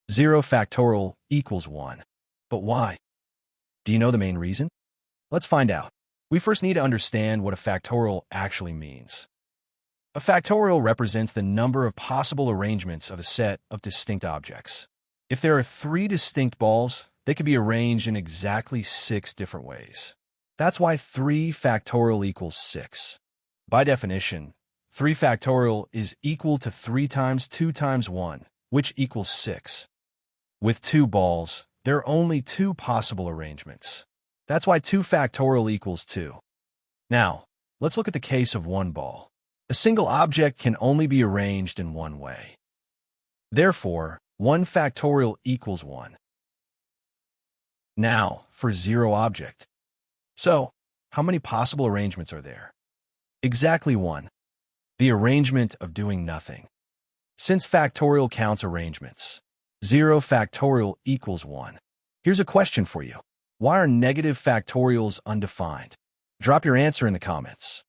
0 factorial equals 1. But why? Do you know the main reason? Let's find out. We first need to understand what a factorial actually means. A factorial represents the number of possible arrangements of a set of distinct objects. If there are 3 distinct balls, they can be arranged in exactly 6 different ways. That's why 3 factorial equals 6. By definition, 3 factorial is equal to 3 times 2 times 1, which equals 6. With 2 balls, there are only 2 possible arrangements. That's why 2 factorial equals 2. Now, let's look at the case of 1 ball. A single object can only be arranged in one way. Therefore, 1 factorial equals 1. Now, for 0 object. So, how many possible arrangements are there? Exactly 1. The arrangement of doing nothing. Since factorial counts arrangements, 0 factorial equals 1. Here's a question for you. Why are negative factorials undefined? Drop your answer in the comments.